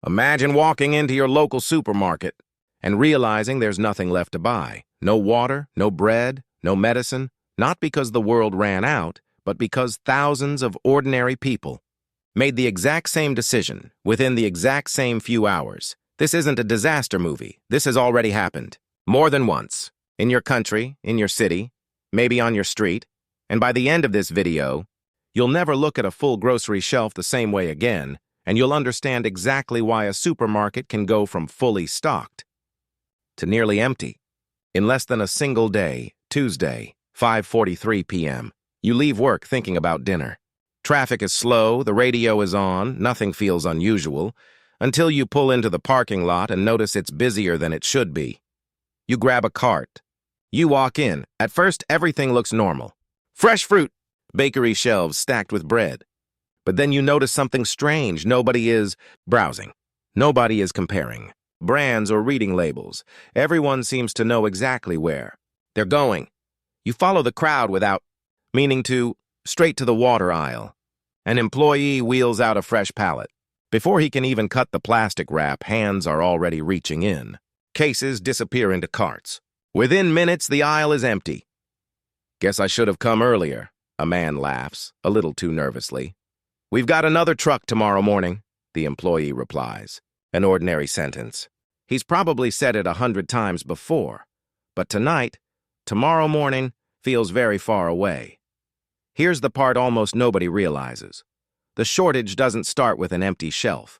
Imagine walking into your local supermarket and realizing there's nothing left to buy. No water, no bread, no medicine, not because the world ran out, but because thousands of ordinary people made the exact same decision within the exact same few hours. This isn't a disaster movie. This has already happened. More than once. In your country, in your city, maybe on your street. And by the end of this video, you'll never look at a full grocery shelf the same way again, and you'll understand exactly why a supermarket can go from fully stocked to nearly empty. In less than a single day, Tuesday, 5:43 p.m., you leave work thinking about dinner. Traffic is slow, the radio is on, nothing feels unusual, until you pull into the parking lot and notice it's busier than it should be. You grab a cart. You walk in. At first, everything looks normal. Fresh fruit, bakery shelves stacked with bread. But then you notice something strange. Nobody is browsing. Nobody is comparing brands or reading labels. Everyone seems to know exactly where they're going. You follow the crowd without meaning to, straight to the water aisle. An employee wheels out a fresh pallet. Before he can even cut the plastic wrap, hands are already reaching in. Cases disappear into carts. Within minutes, the aisle is empty. Guess I should have come earlier, a man laughs, a little too nervously. We've got another truck tomorrow morning, the employee replies. An ordinary sentence. He's probably said it 100 times before, but tonight, tomorrow morning, feels very far away. Here's the part almost nobody realizes. The shortage doesn't start with an empty shelf.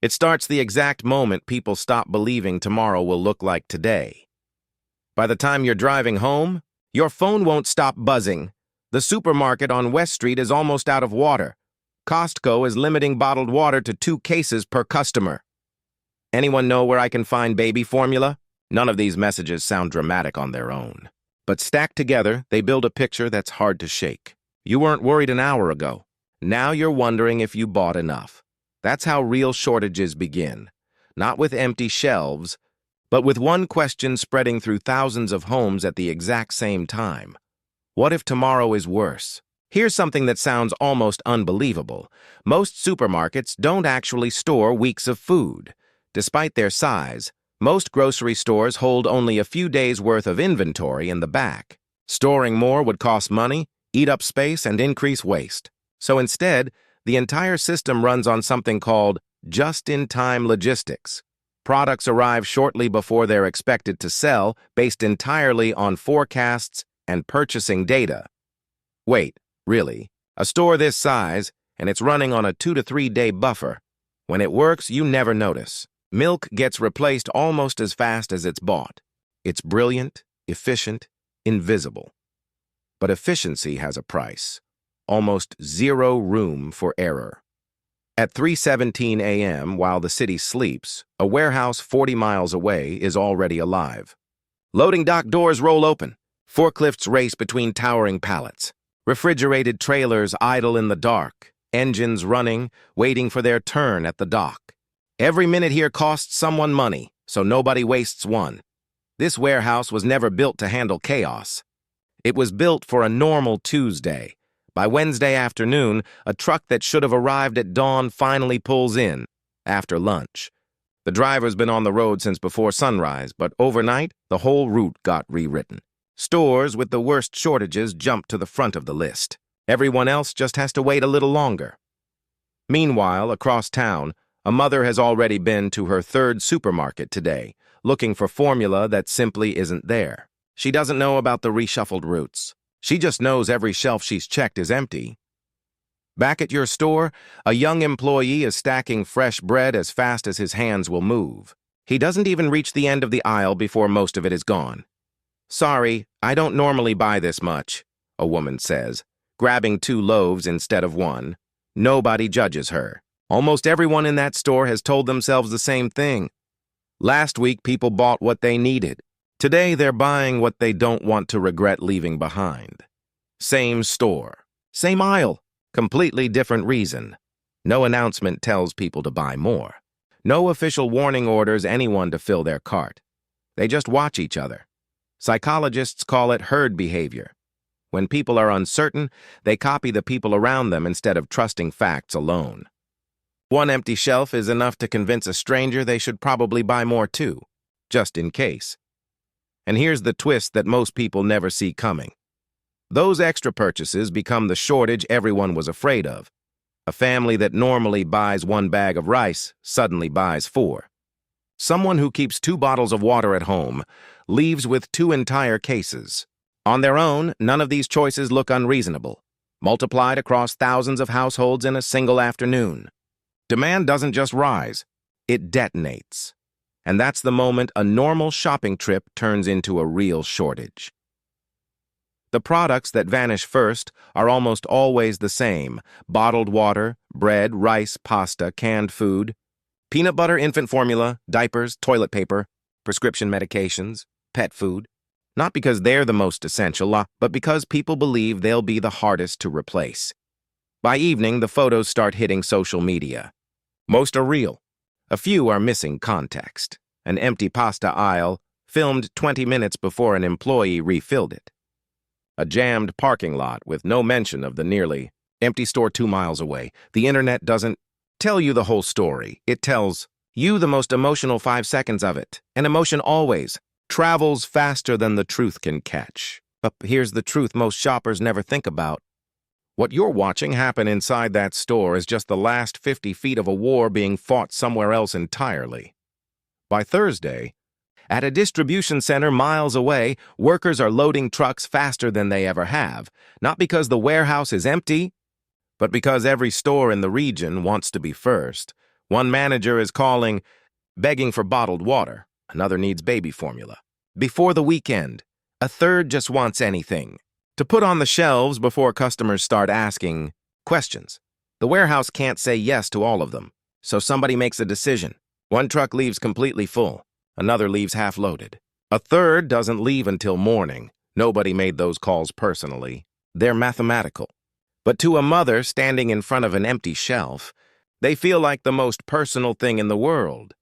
It starts the exact moment people stop believing tomorrow will look like today. By the time you're driving home, your phone won't stop buzzing. The supermarket on West Street is almost out of water. Costco is limiting bottled water to 2 cases per customer. Anyone know where I can find baby formula? None of these messages sound dramatic on their own. But stacked together, they build a picture that's hard to shake. You weren't worried an hour ago. Now you're wondering if you bought enough. That's how real shortages begin. Not with empty shelves, but with one question spreading through thousands of homes at the exact same time. What if tomorrow is worse? Here's something that sounds almost unbelievable. Most supermarkets don't actually store weeks of food. Despite their size, most grocery stores hold only a few days' worth of inventory in the back. Storing more would cost money, eat up space, and increase waste. So instead, the entire system runs on something called just-in-time logistics. Products arrive shortly before they're expected to sell, based entirely on forecasts and purchasing data. Wait, really? A store this size, and it's running on a 2 to 3 day buffer. When it works, you never notice. Milk gets replaced almost as fast as it's bought. It's brilliant, efficient, invisible. But efficiency has a price. Almost zero room for error. At 3:17 a.m., while the city sleeps, a warehouse 40 miles away is already alive. Loading dock doors roll open. Forklifts race between towering pallets. Refrigerated trailers idle in the dark. Engines running, waiting for their turn at the dock. Every minute here costs someone money, so nobody wastes one. This warehouse was never built to handle chaos. It was built for a normal Tuesday. By Wednesday afternoon, a truck that should have arrived at dawn finally pulls in, after lunch. The driver's been on the road since before sunrise, but overnight, the whole route got rewritten. Stores with the worst shortages jump to the front of the list. Everyone else just has to wait a little longer. Meanwhile, across town, a mother has already been to her 3rd supermarket today, looking for formula that simply isn't there. She doesn't know about the reshuffled routes. She just knows every shelf she's checked is empty. Back at your store, a young employee is stacking fresh bread as fast as his hands will move. He doesn't even reach the end of the aisle before most of it is gone. "Sorry, I don't normally buy this much," a woman says, grabbing 2 loaves instead of 1. Nobody judges her. Almost everyone in that store has told themselves the same thing. Last week, people bought what they needed. Today, they're buying what they don't want to regret leaving behind. Same store, same aisle, completely different reason. No announcement tells people to buy more. No official warning orders anyone to fill their cart. They just watch each other. Psychologists call it herd behavior. When people are uncertain, they copy the people around them instead of trusting facts alone. One empty shelf is enough to convince a stranger they should probably buy more too, just in case. And here's the twist that most people never see coming. Those extra purchases become the shortage everyone was afraid of. A family that normally buys one bag of rice suddenly buys 4. Someone who keeps 2 bottles of water at home leaves with 2 entire cases. On their own, none of these choices look unreasonable, multiplied across thousands of households in a single afternoon. Demand doesn't just rise, it detonates. And that's the moment a normal shopping trip turns into a real shortage. The products that vanish first are almost always the same: bottled water, bread, rice, pasta, canned food, peanut butter, infant formula, diapers, toilet paper, prescription medications, pet food. Not because they're the most essential, but because people believe they'll be the hardest to replace. By evening, the photos start hitting social media. Most are real. A few are missing context. An empty pasta aisle, filmed 20 minutes before an employee refilled it. A jammed parking lot with no mention of the nearly empty store 2 miles away. The internet doesn't tell you the whole story. It tells you the most emotional 5 seconds of it. And emotion always travels faster than the truth can catch. But here's the truth most shoppers never think about. What you're watching happen inside that store is just the last 50 feet of a war being fought somewhere else entirely. By Thursday, at a distribution center miles away, workers are loading trucks faster than they ever have, not because the warehouse is empty, but because every store in the region wants to be first. One manager is calling, begging for bottled water. Another needs baby formula. Before the weekend, a third just wants anything to put on the shelves before customers start asking questions. The warehouse can't say yes to all of them, so somebody makes a decision. One truck leaves completely full. Another leaves half-loaded. A third doesn't leave until morning. Nobody made those calls personally. They're mathematical. But to a mother standing in front of an empty shelf, they feel like the most personal thing in the world.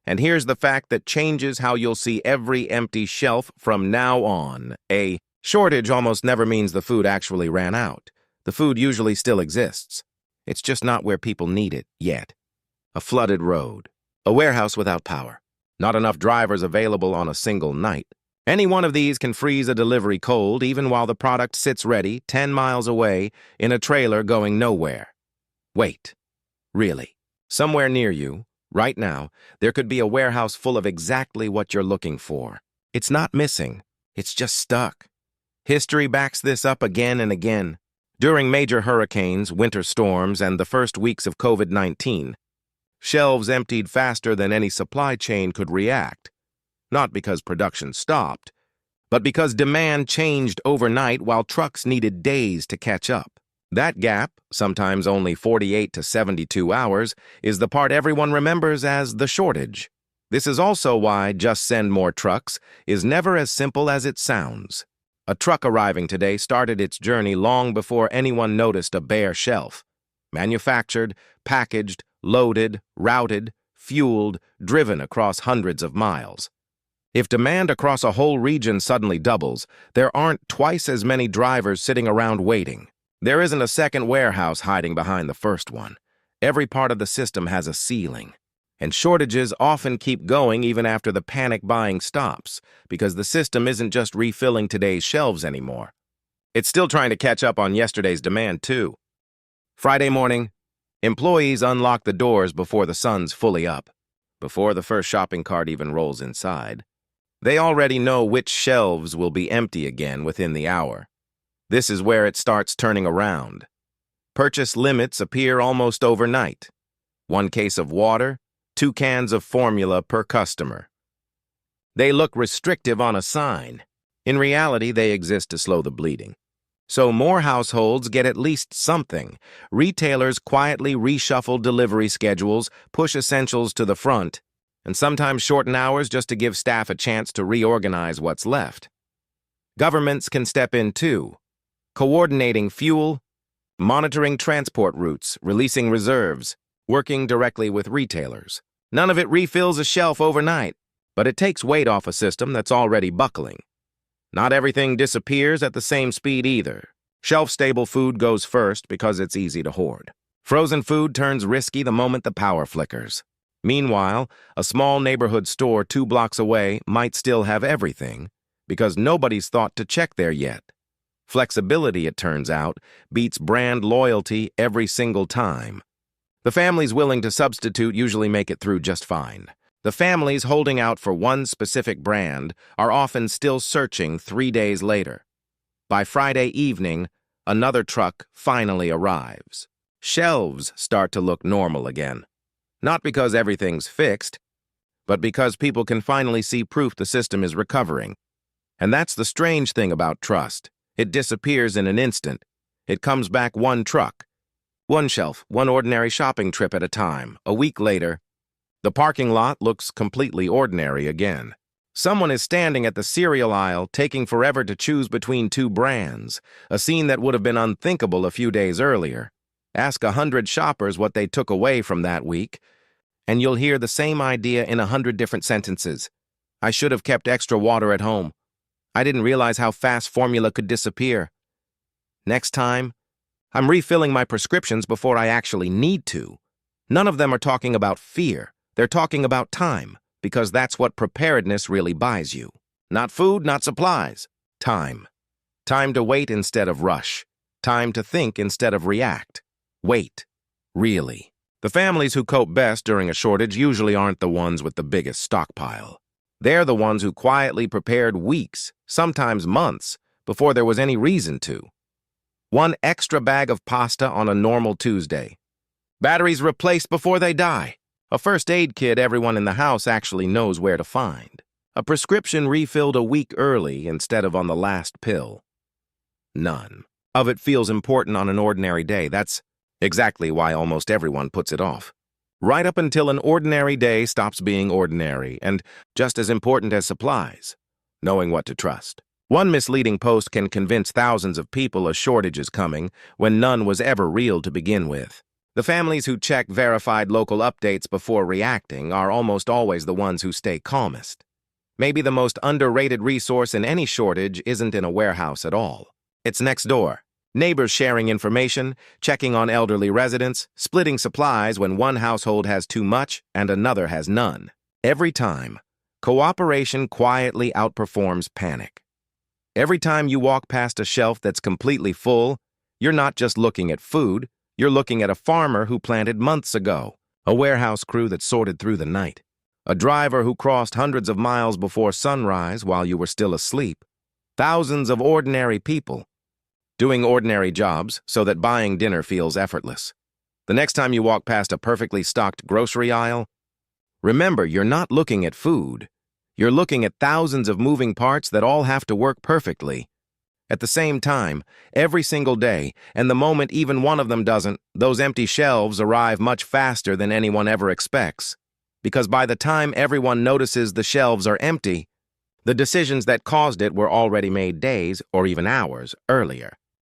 And here's the fact that changes how you'll see every empty shelf from now on. A shortage almost never means the food actually ran out. The food usually still exists. It's just not where people need it yet. A flooded road. A warehouse without power. Not enough drivers available on a single night. Any one of these can freeze a delivery cold even while the product sits ready 10 miles away in a trailer going nowhere. Wait. Really? Somewhere near you, right now, there could be a warehouse full of exactly what you're looking for. It's not missing. It's just stuck. History backs this up again and again. During major hurricanes, winter storms, and the first weeks of COVID-19, shelves emptied faster than any supply chain could react. Not because production stopped, but because demand changed overnight while trucks needed days to catch up. That gap, sometimes only 48 to 72 hours, is the part everyone remembers as the shortage. This is also why "just send more trucks" is never as simple as it sounds. A truck arriving today started its journey long before anyone noticed a bare shelf. Manufactured, packaged, loaded, routed, fueled, driven across hundreds of miles. If demand across a whole region suddenly doubles, there aren't twice as many drivers sitting around waiting. There isn't a second warehouse hiding behind the first one. Every part of the system has a ceiling. And shortages often keep going even after the panic buying stops, because the system isn't just refilling today's shelves anymore. It's still trying to catch up on yesterday's demand, too. Friday morning, employees unlock the doors before the sun's fully up, before the first shopping cart even rolls inside. They already know which shelves will be empty again within the hour. This is where it starts turning around. Purchase limits appear almost overnight. 1 case of water, 2 cans of formula per customer. They look restrictive on a sign. In reality, they exist to slow the bleeding. So more households get at least something. Retailers quietly reshuffle delivery schedules, push essentials to the front, and sometimes shorten hours just to give staff a chance to reorganize what's left. Governments can step in too, coordinating fuel, monitoring transport routes, releasing reserves, working directly with retailers. None of it refills a shelf overnight, but it takes weight off a system that's already buckling. Not everything disappears at the same speed either. Shelf-stable food goes first because it's easy to hoard. Frozen food turns risky the moment the power flickers. Meanwhile, a small neighborhood store 2 blocks away might still have everything because nobody's thought to check there yet. Flexibility, it turns out, beats brand loyalty every single time. The families willing to substitute usually make it through just fine. The families holding out for one specific brand are often still searching 3 days later. By Friday evening, another truck finally arrives. Shelves start to look normal again. Not because everything's fixed, but because people can finally see proof the system is recovering. And that's the strange thing about trust. It disappears in an instant. It comes back one truck, one shelf, one ordinary shopping trip at a time. A week later, the parking lot looks completely ordinary again. Someone is standing at the cereal aisle, taking forever to choose between 2 brands, a scene that would have been unthinkable a few days earlier. Ask 100 shoppers what they took away from that week, and you'll hear the same idea in 100 different sentences. I should have kept extra water at home. I didn't realize how fast formula could disappear. Next time, I'm refilling my prescriptions before I actually need to. None of them are talking about fear. They're talking about time, because that's what preparedness really buys you. Not food, not supplies. Time. Time to wait instead of rush. Time to think instead of react. Wait. Really. The families who cope best during a shortage usually aren't the ones with the biggest stockpile. They're the ones who quietly prepared weeks, sometimes months, before there was any reason to. 1 extra bag of pasta on a normal Tuesday. Batteries replaced before they die. A first aid kit everyone in the house actually knows where to find. A prescription refilled a week early instead of on the last pill. None of it feels important on an ordinary day. That's exactly why almost everyone puts it off. Right up until an ordinary day stops being ordinary, and just as important as supplies, knowing what to trust. One misleading post can convince thousands of people a shortage is coming when none was ever real to begin with. The families who check verified local updates before reacting are almost always the ones who stay calmest. Maybe the most underrated resource in any shortage isn't in a warehouse at all. It's next door. Neighbors sharing information, checking on elderly residents, splitting supplies when one household has too much and another has none. Every time, cooperation quietly outperforms panic. Every time you walk past a shelf that's completely full, you're not just looking at food, you're looking at a farmer who planted months ago, a warehouse crew that sorted through the night, a driver who crossed hundreds of miles before sunrise while you were still asleep, thousands of ordinary people doing ordinary jobs so that buying dinner feels effortless. The next time you walk past a perfectly stocked grocery aisle, remember you're not looking at food. You're looking at thousands of moving parts that all have to work perfectly. At the same time, every single day, and the moment even one of them doesn't, those empty shelves arrive much faster than anyone ever expects. Because by the time everyone notices the shelves are empty, the decisions that caused it were already made days or even hours earlier.